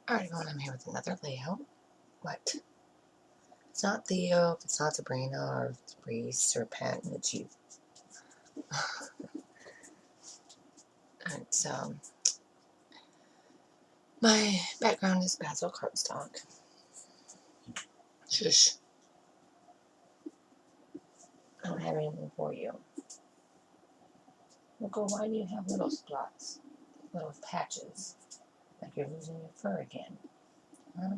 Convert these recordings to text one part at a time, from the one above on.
Alright, going on here with another layout. What? It's not Theo, it's not Sabrina, or Reese, or Pat, and it's you. Alright, so my background is basil cardstock. Shush. I don't have anything for you. Look, why do you have little spots? Little patches? Like you're losing your fur again. Huh?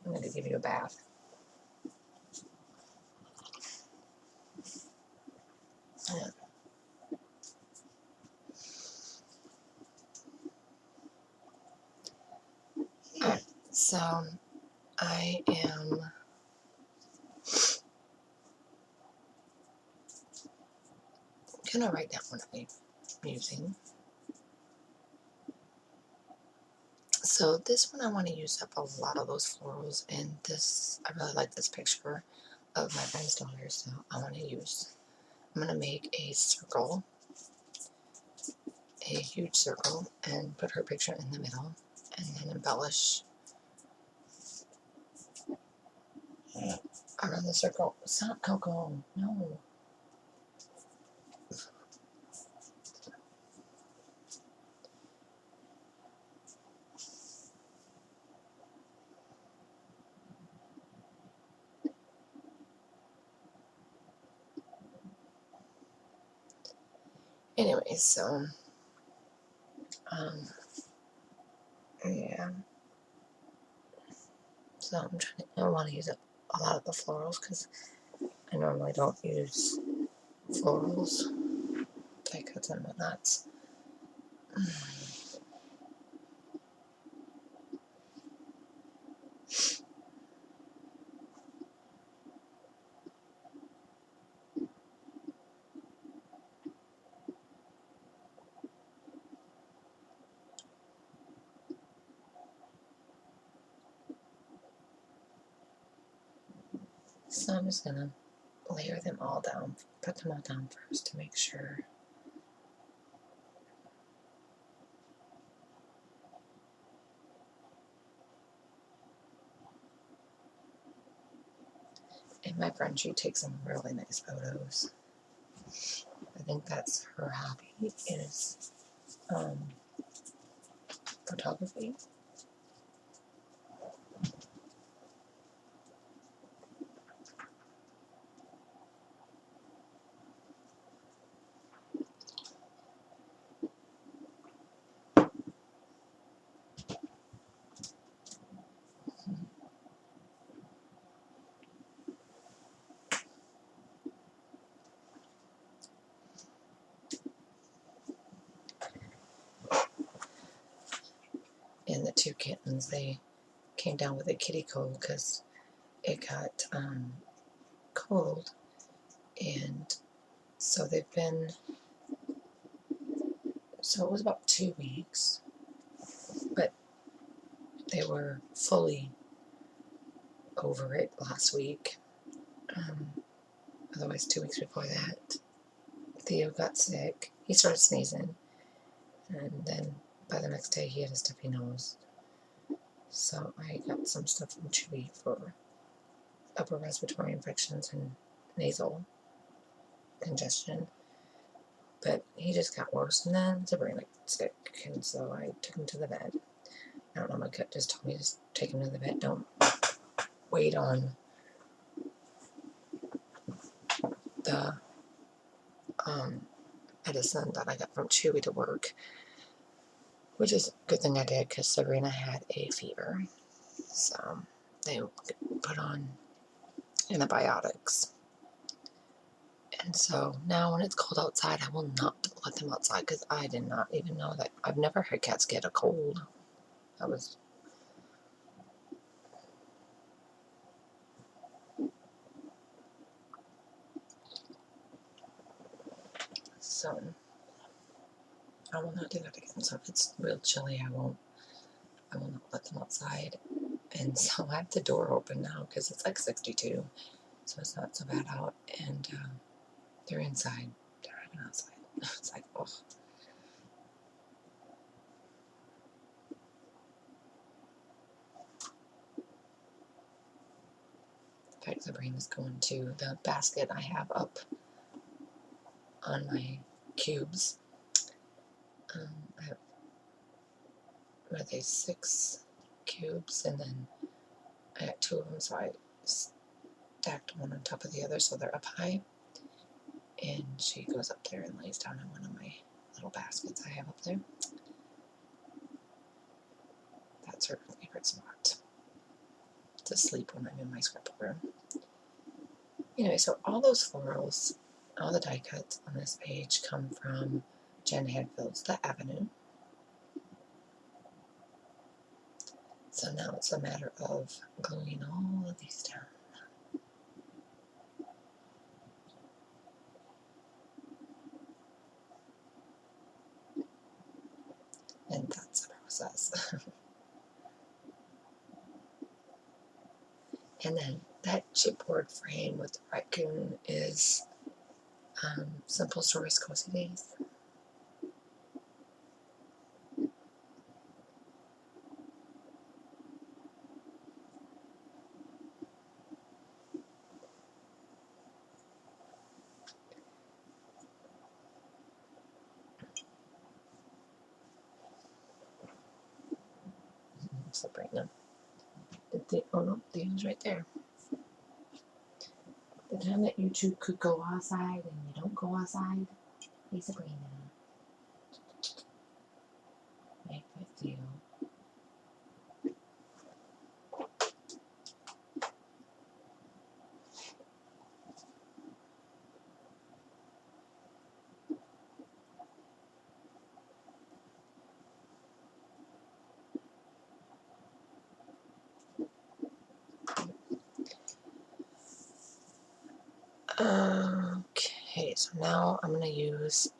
I'm going to give you a bath. Yeah. Alright, so I am going to write down what I'm using. So this one I want to use up a lot of those florals, and this, I really like this picture of my friend's daughter, so I'm going to make a circle, a huge circle, and put her picture in the middle, and then embellish around the circle. Stop, Coco, no. Anyway, so, yeah. So I want to use a lot of the florals, because I normally don't use florals, die cuts and whatnots. So I'm just going to layer them all down, put them all down first to make sure. And my friend, she takes some really nice photos. I think that's her hobby, is photography. And the two kittens, they came down with a kitty cold because it got cold, and so they've been, so it was about 2 weeks, but they were fully over it last week. Otherwise 2 weeks before that, Theo got sick. He started sneezing, and then by the next day he had a stuffy nose. So I got some stuff from Chewy for upper respiratory infections and nasal congestion. But he just got worse, and then Sabrina got sick, and so I took him to the vet. I don't know, my gut just told me to just take him to the vet. Don't wait on the medicine that I got from Chewy to work, which is a good thing I did, because Sabrina had a fever. So they put on antibiotics. And so now when it's cold outside, I will not let them outside, because I did not even know that. I've never had cats get a cold. That was... So I will not do that again. So if it's real chilly, I will not let them outside. And so I have the door open now because it's like 62, so it's not so bad out. And they're inside. They're not even outside. It's like, oh. In fact, the brain is going to the basket I have up on my cubes. I have, what are they, 6 cubes, and then I got 2 of them, so I stacked one on top of the other so they're up high. And she goes up there and lays down in one of my little baskets I have up there. That's her favorite spot, to sleep when I'm in my scrapbook room. Anyway, so all those florals, all the die cuts on this page come from Jen Hadfield's The Avenue. So now it's a matter of gluing all of these down. And that's the process. And then that chipboard frame with the raccoon is Simple Stories Cozy Days. Sabrina. Oh no, the end's right there. The time that you two could go outside and you don't go outside. Hey Sabrina. Make with you. Okay, so now I'm going to use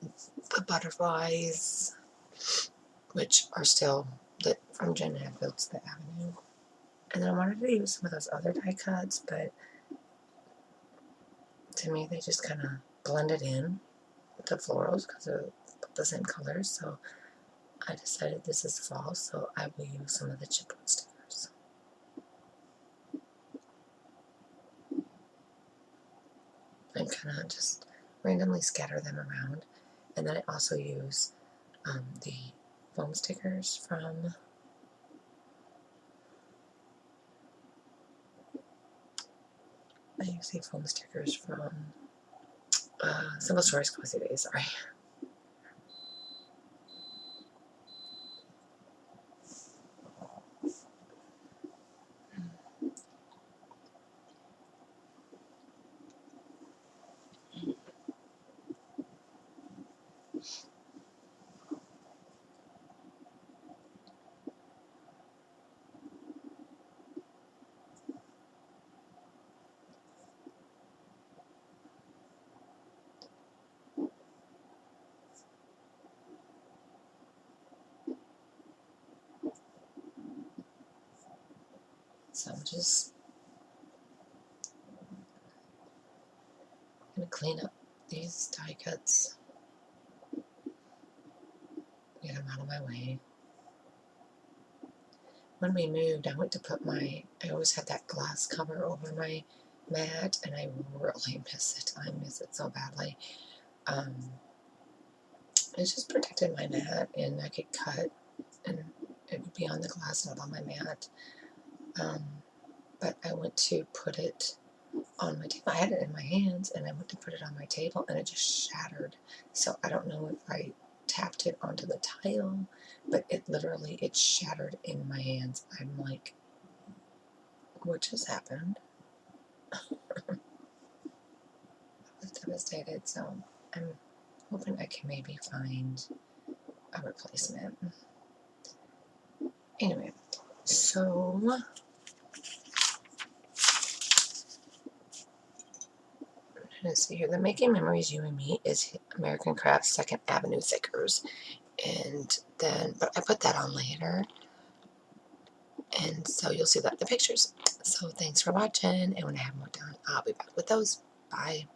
the butterflies, which are still from Jen Hadfield's The Avenue. And then I wanted to use some of those other die cuts, but to me they just kind of blended in with the florals because they're the same colors. So I decided this is fall, so I will use some of the chipboard stickers. And kind of just randomly scatter them around. And then I also use the foam stickers from Simple Stories Cozy Days, sorry. So I'm just going to clean up these die cuts, get them out of my way. When we moved, I went to put I always had that glass cover over my mat, and I really miss it. I miss it so badly. It just protected my mat, and I could cut, and it would be on the glass, not on my mat. But I went to put it on my table. I had it in my hands, and I went to put it on my table, and it just shattered. So I don't know if I tapped it onto the tile, but it shattered in my hands. I'm like, what just happened? I was devastated, so I'm hoping I can maybe find a replacement. Anyway, so let's see here. The Making Memories You and Me is American Crafts 2nd Avenue Thickers. And then, but I put that on later. And so you'll see that in the pictures. So thanks for watching, and when I have more done, I'll be back with those. Bye.